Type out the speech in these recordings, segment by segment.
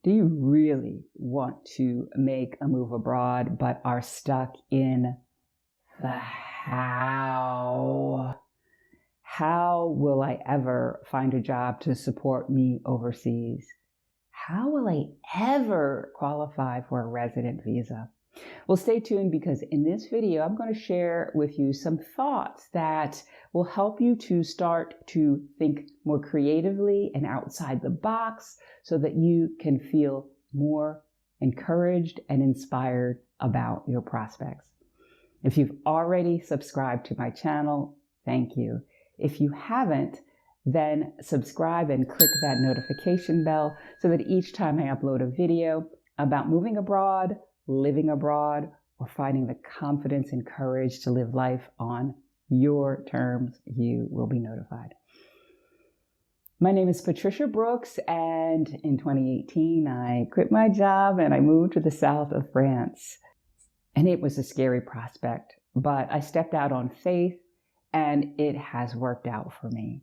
Do you really want to make a move abroad, but are stuck in the how? How will I ever find a job to support me overseas? How will I ever qualify for a resident visa? Well, stay tuned because in this video, I'm going to share with you some thoughts that will help you to start to think more creatively and outside the box so that you can feel more encouraged and inspired about your prospects. If you've already subscribed to my channel, thank you. If you haven't, then subscribe and click that notification bell so that each time I upload a video about moving abroad, living abroad, or finding the confidence and courage to live life on your terms, you will be notified. My name is Patricia Brooks, and in 2018, I quit my job and I moved to the south of France. And it was a scary prospect, but I stepped out on faith and it has worked out for me.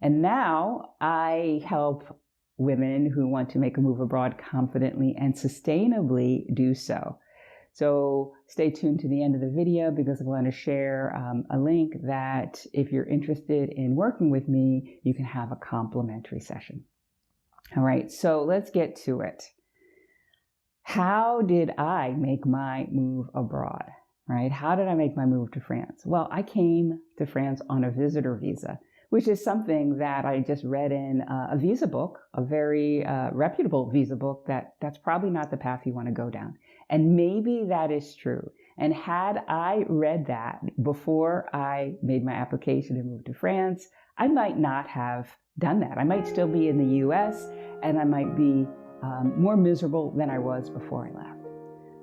And now I help women who want to make a move abroad confidently and sustainably do so. So stay tuned to the end of the video because I'm going to share a link that if you're interested in working with me, you can have a complimentary session. All right, so let's get to it. How did I make my move abroad, right? How did I make my move to France? Well, I came to France on a visitor visa, which is something that I just read in a visa book, a very reputable visa book that's probably not the path you want to go down. And maybe that is true. And had I read that before I made my application and moved to France, I might not have done that. I might still be in the US and I might be more miserable than I was before I left.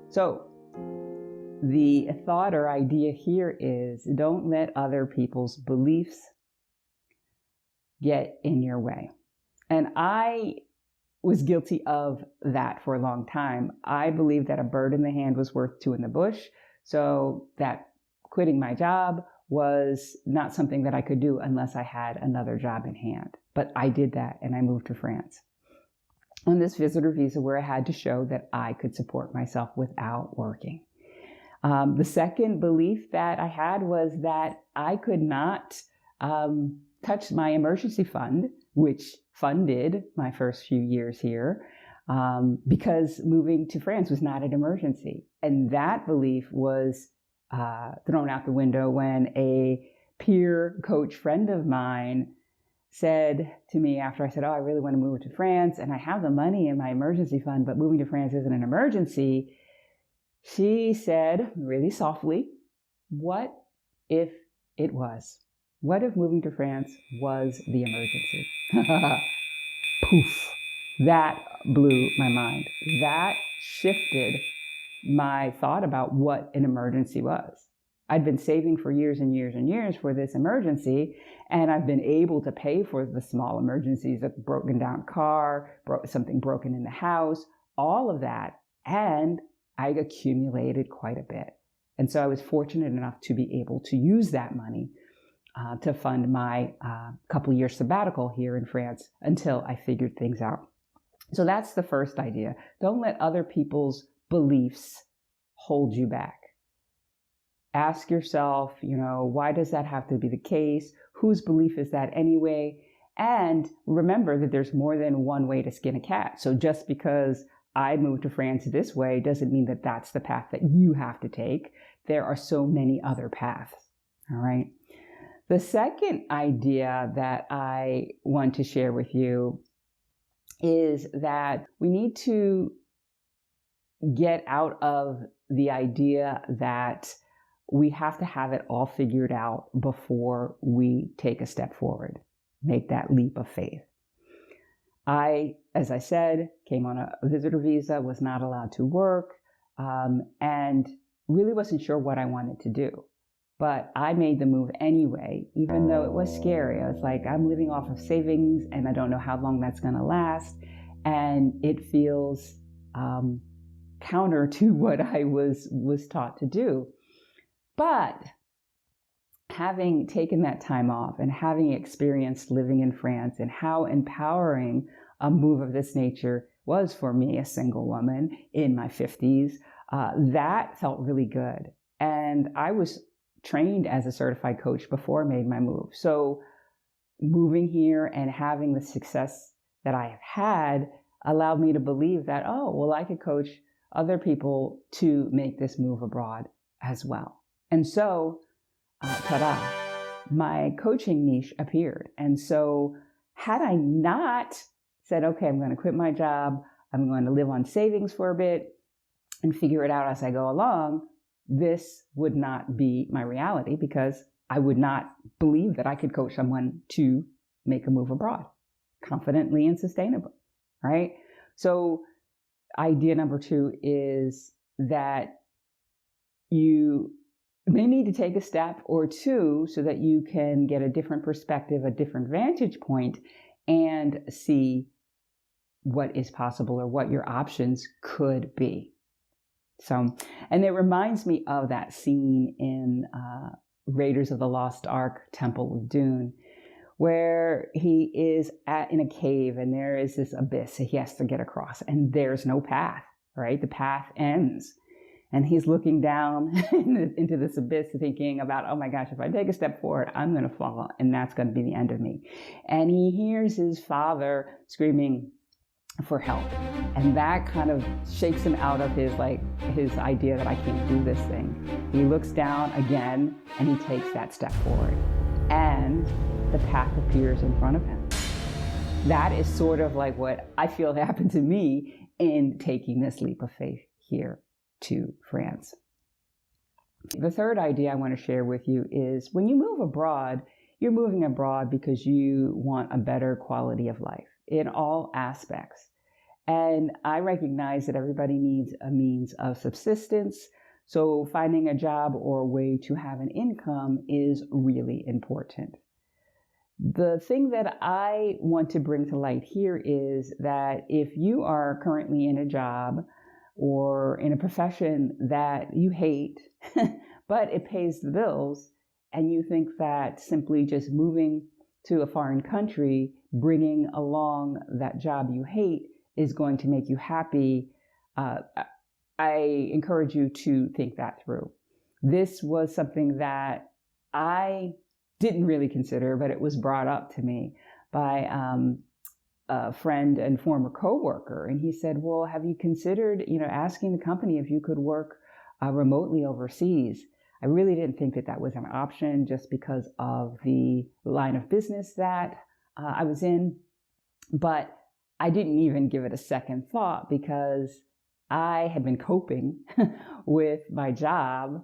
So the thought or idea here is don't let other people's beliefs get in your way. And I was guilty of that for a long time. I believed that a bird in the hand was worth two in the bush. So that quitting my job was not something that I could do unless I had another job in hand. But I did that and I moved to France on this visitor visa where I had to show that I could support myself without working. The second belief that I had was that I could not touch my emergency fund, which funded my first few years here, because moving to France was not an emergency. And that belief was thrown out the window when a peer coach friend of mine said to me after I said, oh, I really want to move to France and I have the money in my emergency fund, but moving to France isn't an emergency. She said really softly, what if it was? What if moving to France was the emergency? Poof. That blew my mind. That shifted my thought about what an emergency was. I'd been saving for years and years and years for this emergency, and I've been able to pay for the small emergencies, a broken down car, something broken in the house, all of that, and I accumulated quite a bit. And so I was fortunate enough to be able to use that money to fund my couple year sabbatical here in France until I figured things out. So that's the first idea. Don't let other people's beliefs hold you back. Ask yourself, why does that have to be the case? Whose belief is that anyway? And remember that there's more than one way to skin a cat. So just because I moved to France this way doesn't mean that that's the path that you have to take. There are so many other paths. All right. The second idea that I want to share with you is that we need to get out of the idea that we have to have it all figured out before we take a step forward, make that leap of faith. I, as I said, came on a visitor visa, was not allowed to work, and really wasn't sure what I wanted to do. But I made the move anyway, even though it was scary. I was like, I'm living off of savings and I don't know how long that's going to last. And it feels counter to what I was taught to do. But having taken that time off and having experienced living in France and how empowering a move of this nature was for me, a single woman in my 50s. That felt really good. And I was trained as a certified coach before I made my move. So moving here and having the success that I have had allowed me to believe that, oh, well, I could coach other people to make this move abroad as well. And so, ta-da, my coaching niche appeared. And so had I not said, okay, I'm going to quit my job, I'm going to live on savings for a bit and figure it out as I go along, this would not be my reality, because I would not believe that I could coach someone to make a move abroad confidently and sustainably, right? So idea number 2 is that you may need to take a step or two so that you can get a different perspective, a different vantage point, and see what is possible or what your options could be. So, and it reminds me of that scene in Raiders of the Lost Ark, Temple of Doom, where he is in a cave and there is this abyss he has to get across, and there's no path, right? The path ends. And he's looking down into this abyss thinking about, oh my gosh, if I take a step forward, I'm going to fall, and that's going to be the end of me. And he hears his father screaming for help. And that kind of shakes him out of his idea that I can't do this thing. He looks down again and he takes that step forward. And the path appears in front of him. That is sort of like what I feel happened to me in taking this leap of faith here to France. The third idea I want to share with you is when you move abroad, you're moving abroad because you want a better quality of life in all aspects. And I recognize that everybody needs a means of subsistence. So finding a job or a way to have an income is really important. The thing that I want to bring to light here is that if you are currently in a job or in a profession that you hate, but it pays the bills, and you think that simply just moving to a foreign country, bringing along that job you hate, is going to make you happy, I encourage you to think that through. This was something that I didn't really consider, but it was brought up to me by a friend and former coworker, and he said, well, have you considered, asking the company if you could work remotely overseas? I really didn't think that that was an option just because of the line of business that I was in, but I didn't even give it a second thought because I had been coping with my job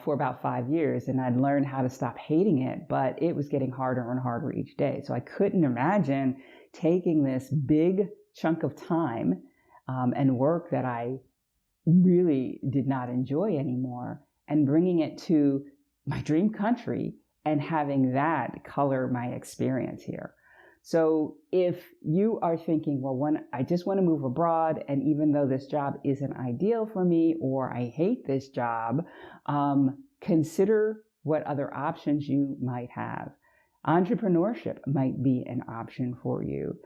for about 5 years, and I'd learned how to stop hating it, but it was getting harder and harder each day. So I couldn't imagine taking this big chunk of time and work that I really did not enjoy anymore and bringing it to my dream country and having that color my experience here. So if you are thinking, well, I just want to move abroad, and even though this job isn't ideal for me or I hate this job, consider what other options you might have. Entrepreneurship might be an option for you.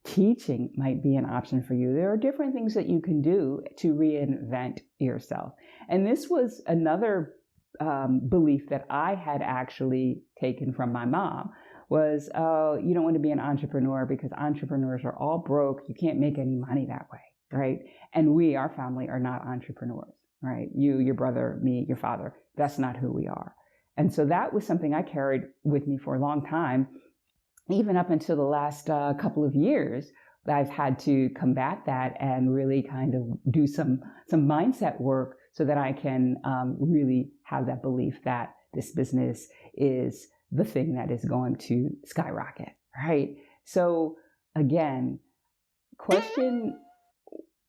Teaching might be an option for you. There are different things that you can do to reinvent yourself. And this was another belief that I had actually taken from my mom was, oh, you don't want to be an entrepreneur because entrepreneurs are all broke. You can't make any money that way, right? And we, our family, are not entrepreneurs, right? You, your brother, me, your father, that's not who we are. And so that was something I carried with me for a long time. Even up until the last couple of years, I've had to combat that and really kind of do some mindset work so that I can really have that belief that this business is the thing that is going to skyrocket, right? So again, question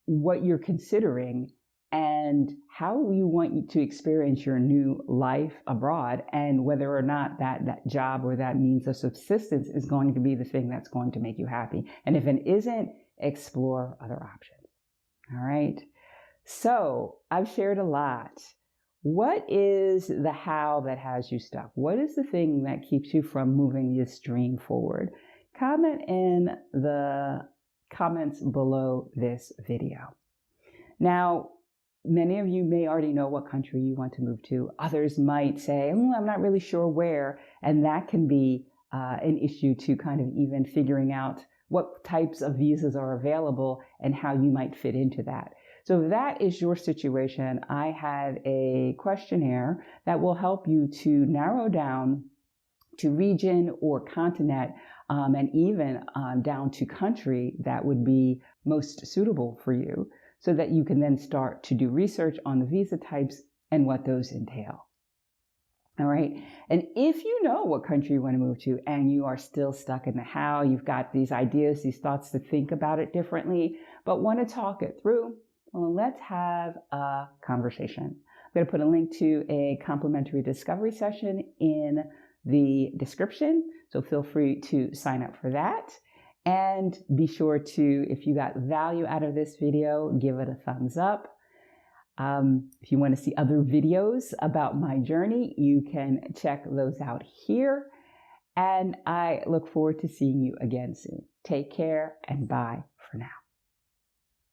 what you're considering and how you want to experience your new life abroad, and whether or not that job or that means of subsistence is going to be the thing that's going to make you happy. And if it isn't, explore other options. All right. So I've shared a lot. What is the how that has you stuck? What is the thing that keeps you from moving this dream forward? Comment in the comments below this video. Now, many of you may already know what country you want to move to. Others might say, I'm not really sure where, and that can be an issue to kind of even figuring out what types of visas are available and how you might fit into that. So if that is your situation, I have a questionnaire that will help you to narrow down to region or continent, and even down to country that would be most suitable for you, so that you can then start to do research on the visa types and what those entail. All right. And if you know what country you want to move to and you are still stuck in the how, you've got these ideas, these thoughts to think about it differently, but want to talk it through, well, let's have a conversation. I'm going to put a link to a complimentary discovery session in the description. So feel free to sign up for that. And be sure to, if you got value out of this video, give it a thumbs up. If you want to see other videos about my journey, you can check those out here. And I look forward to seeing you again soon. Take care and bye for now.